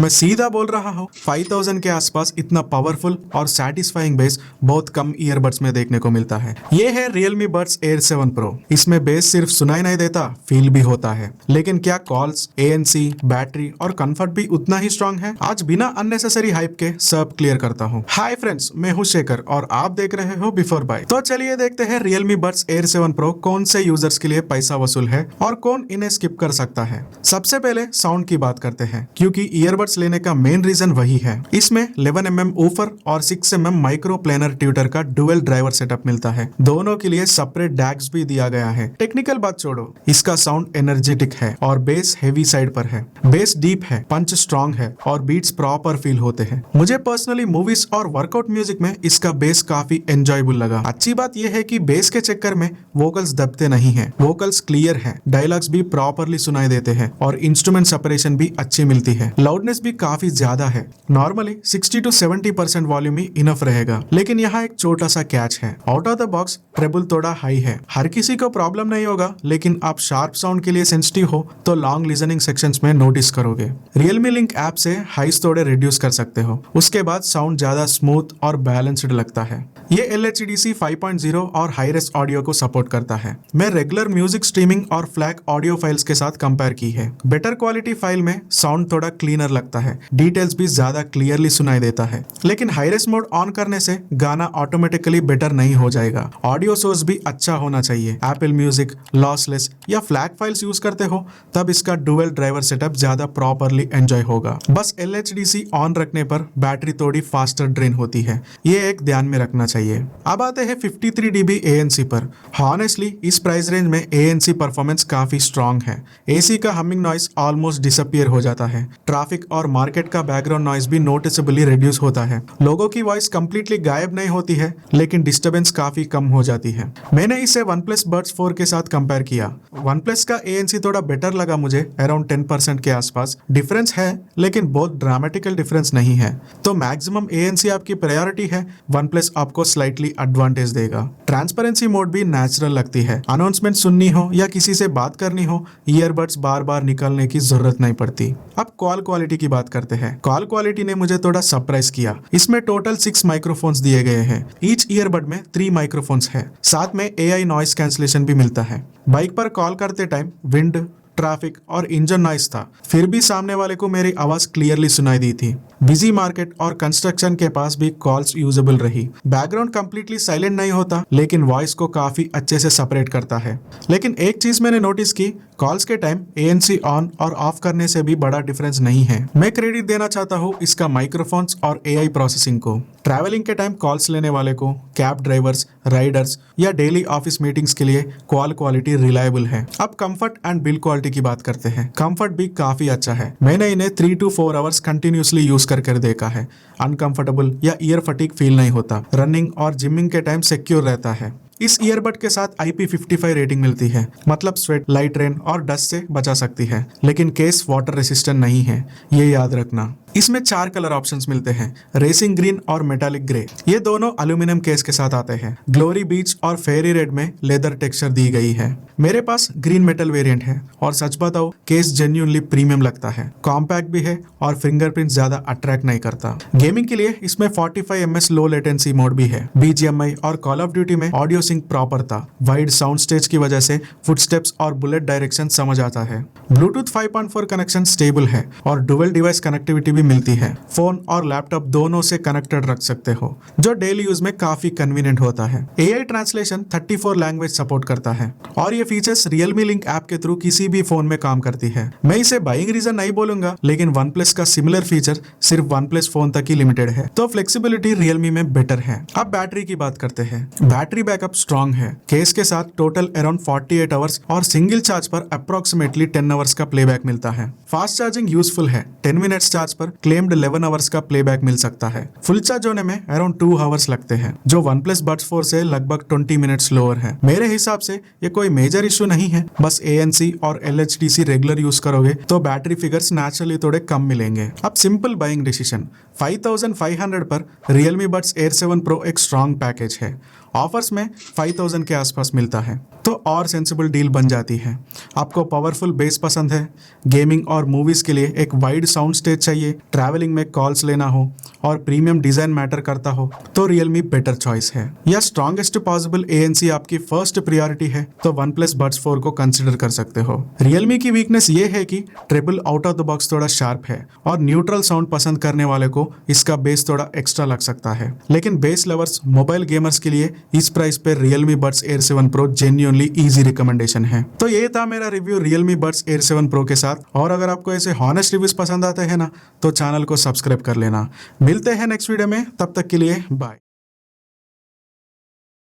मैं सीधा बोल रहा हूँ 5000 के आसपास इतना पावरफुल और सेटिस्फाइंग बेस बहुत कम ईयरबड्स में देखने को मिलता है। ये है Realme Buds Air 7 Pro। इसमें बेस सिर्फ सुनाई नहीं देता, फील भी होता है। लेकिन क्या कॉल्स, ANC, बैटरी और कंफर्ट भी उतना ही स्ट्रांग है? आज बिना अननेसेसरी हाइप के सब क्लियर करता हूँ। हाय फ्रेंड्स, मैं हूँ शेखर और आप देख रहे हो बिफोर बाय। तो चलिए देखते हैं Realme Buds Air 7 Pro कौन से यूजर्स के लिए पैसा वसूल है और कौन इन्हें स्किप कर सकता है। सबसे पहले साउंड की बात करते हैं, क्योंकि ईयरबड्स लेने का मेन रीजन वही है। इसमें 11mm ऊफर और 6mm माइक्रो प्लेनर ट्यूटर का डुअल ड्राइवर सेटअप मिलता है। दोनों के लिए सेपरेट डैक्स भी दिया गया है। टेक्निकल बात छोड़ो, इसका साउंड एनर्जेटिक है और बेस हेवी साइड पर है। बेस डीप है, पंच स्ट्रॉन्ग है और बीट्स प्रॉपर फील होते हैं। मुझे पर्सनली मूवीज और वर्कआउट म्यूजिक में इसका बेस काफी एंजॉयबल लगा। अच्छी बात यह है कि बेस के चक्कर में वोकल्स दबते नहीं है। वोकल्स क्लियर है, डायलॉग्स भी प्रॉपरली सुनाई देते हैं और इंस्ट्रूमेंट सेपरेशन भी अच्छी मिलती है। लाउडनेस भी काफी ज्यादा है। नॉर्मली 60 to 70% वॉल्यूम ही इनफ रहेगा, लेकिन यहाँ एक छोटा सा कैच है। Out of the box treble थोड़ा हाई है। हर किसी को प्रॉब्लम नहीं होगा, लेकिन आप शार्प साउंड के लिए सेंसिटिव हो तो लॉन्ग लिसनिंग सेक्शंस में नोटिस करोगे। Realme Link ऐप से हाइस थोड़े रिड्यूस कर सकते हो। उसके बाद साउंड ज्यादा स्मूथ और बैलेंस्ड लगता है। ये LHDC 5.0 और हाई रेस ऑडियो को सपोर्ट करता है। मैं रेगुलर म्यूजिक स्ट्रीमिंग और फ्लैग ऑडियो फाइल्स के साथ कंपेयर की है। बेटर क्वालिटी फाइल में साउंड थोड़ा क्लीनर लगता है, डिटेल्स भी ज्यादा क्लियरली सुनाई देता है। लेकिन हाई रेस मोड ऑन करने से गाना ऑटोमेटिकली बेटर नहीं हो जाएगा। ऑडियो सोर्स भी अच्छा होना चाहिए। एप्पल म्यूजिक, लॉसलेस या फ्लैग फाइल्स यूज करते हो तब इसका डुअल ड्राइवर सेटअप ज्यादा प्रॉपरली एंजॉय होगा। बस LHDC ऑन रखने पर बैटरी थोड़ी फास्टर ड्रेन होती है, ये एक ध्यान में रखना चाहिए। अब आते हैं 53 dB ANC पर। हॉनेस्टली इस प्राइस रेंज में ANC परफॉर्मेंस काफी स्ट्रांग है। AC का हमिंग नॉइस ऑलमोस्ट डिसअपियर हो जाता है। ट्रैफिक और मार्केट का बैकग्राउंड नॉइस भी नोटिसेबली रिड्यूस होता है। लोगों की वॉइस कंप्लीटली गायब नहीं होती है, लेकिन डिस्टर्बेंस काफी कम हो जाती है। मैंने इसे OnePlus Buds 4 के साथ कंपेयर किया। OnePlus का ANC थोड़ा बेटर लगा मुझे, अराउंड 10% के आसपास डिफरेंस है, लेकिन बहुत ड्रामेटिकल डिफरेंस नहीं है। तो मैक्सिमम ANC आपकी प्रायोरिटी है, OnePlus आपको स्लाइटली एडवांटेज देगा। ट्रांसपेरेंसी मोड भी नेचुरल लगती है। अनाउंसमेंट सुननी हो या किसी से बात करनी हो, ईयरबड्स बार बार निकालने की जरूरत नहीं पड़ती। अब कॉल क्वालिटी की बात करते हैं। कॉल क्वालिटी ने मुझे थोड़ा सरप्राइज किया। इसमें टोटल 6 माइक्रोफोन्स दिए गए हैं। ईच ईयरबड में 3 माइक्रोफोन्स है। साथ में AI नॉइस कैंसलेशन भी मिलता है। बाइक पर कॉल करते टाइम विंड, ट्रैफिक और इंजन नॉइस था, फिर भी सामने वाले को मेरी आवाज क्लियरली सुनाई दी थी। बिजी मार्केट और कंस्ट्रक्शन के पास भी कॉल्स यूजेबल रही। बैकग्राउंड कंप्लीटली साइलेंट नहीं होता, लेकिन वॉइस को काफी अच्छे से सेपरेट करता है। लेकिन एक चीज मैंने नोटिस की, कॉल्स के टाइम ANC ऑन और ऑफ करने से भी बड़ा डिफरेंस नहीं है। मैं क्रेडिट देना चाहता हूँ इसका माइक्रोफोन्स और AI प्रोसेसिंग को। ट्रैवलिंग के टाइम कॉल्स लेने वाले को, कैब ड्राइवर्स, राइडर्स या डेली ऑफिस मीटिंग्स के लिए कॉल क्वालिटी रिलायबल है। अब कंफर्ट एंड बिल्ड क्वालिटी की बात करते हैं। कंफर्ट भी काफी अच्छा है। मैंने इन्हें 3 to 4 आवर्स कंटिन्यूसली यूज कर देखा है। अनकंफर्टेबल या ईयर फटीग फील नहीं होता। रनिंग और जिमिंग के टाइम सिक्योर रहता है। इस ईयरबड के साथ IP55 रेटिंग मिलती है, मतलब स्वेट, लाइट रेन और डस्ट से बचा सकती है। लेकिन केस वाटर रेसिस्टेंट नहीं है, ये याद रखना। इसमें 4 कलर ऑप्शंस मिलते हैं, रेसिंग ग्रीन और मेटालिक ग्रे। ये दोनों एल्यूमिनियम केस के साथ आते हैं। ग्लोरी बीच और फेरी रेड में लेदर टेक्सचर दी गई है। मेरे पास ग्रीन मेटल वेरिएंट है और सच बताओ केस जेन्युइनली प्रीमियम लगता है। कॉम्पैक्ट भी है और फिंगरप्रिंट ज्यादा अट्रैक्ट नहीं करता। गेमिंग के लिए इसमें 45 ms लो लेटेंसी मोड भी है। BGMI और कॉल ऑफ ड्यूटी में ऑडियो सिंक प्रॉपर था। वाइड साउंड स्टेज की वजह से फुटस्टेप्स और बुलेट डायरेक्शन समझ आता है। ब्लूटूथ 5.4 कनेक्शन स्टेबल है और डुअल डिवाइस कनेक्टिविटी मिलती है। फोन और लैपटॉप दोनों से कनेक्टेड रख सकते हो, जो डेली यूज में काफी कन्वीनियंट होता है। AI ट्रांसलेशन 34 लैंग्वेज सपोर्ट करता है और ये फीचर्स Realme Link ऐप के थ्रू किसी भी फोन में काम करती है। मैं इसे बाइंग रीजन नहीं बोलूंगा, लेकिन OnePlus का सिमिलर फीचर सिर्फ OnePlus फोन तक ही लिमिटेड है, तो फ्लेक्सिबिलिटी Realme में बेटर है। अब बैटरी की बात करते हैं। बैटरी बैकअप स्ट्रॉन्ग है। केस के साथ टोटल अराउंड 48 आवर्स और सिंगल चार्ज पर अप्रोक्सीमेटली 10 आवर्स का प्लेबैक मिलता है। फास्ट चार्जिंग यूजफुल है। 10 मिनट्स चार्ज पर क्लेम्ड 11 आवर्स का प्लेबैक मिल सकता है। फुल चार्ज होने में अराउंड 2 आवर्स लगते हैं, जो OnePlus Buds 4 से लगभग 20 मिनट्स लोअर है। मेरे हिसाब से ये कोई मेजर इशू नहीं है। बस ANC और LHDC रेगुलर यूज करोगे तो बैटरी फिगर्स नेचुरली थोड़े कम मिलेंगे। अब सिंपल बाइंग डिसीजन। 5500 पर Realme Buds Air 7 Pro एक स्ट्रॉन्ग पैकेज है। ऑफर्स में 5000 के आसपास मिलता है, तो और सेंसिबल डील बन जाती है। आपको पावरफुल बेस पसंद है, गेमिंग और मूवीज के लिए एक वाइड साउंड स्टेज चाहिए, ट्रैवलिंग में कॉल्स लेना हो और प्रीमियम डिजाइन मैटर करता हो तो Realme बेटर चॉइस है। या स्ट्रॉन्गेस्ट पॉसिबल ANC आपकी फर्स्ट प्रायोरिटी है तो OnePlus Buds 4 को कंसिडर कर सकते हो। Realme की वीकनेस ये है कि triple out of the box थोड़ा शार्प है और न्यूट्रल साउंड पसंद करने वाले को इसका बेस थोड़ा एक्स्ट्रा लग सकता है, लेकिन बेस लवर्स मोबाइल गेमर्स के लिए इस प्राइस पे Realme Buds Air 7 Pro genuinely easy recommendation है। तो ये था मेरा review Realme Buds Air 7 Pro के साथ, और अगर आपको ऐसे हॉनेस्ट रिव्यूज पसंद आते हैं ना तो चैनल को सब्सक्राइब कर लेना। मिलते हैं नेक्स्ट वीडियो में, तब तक के लिए बाय।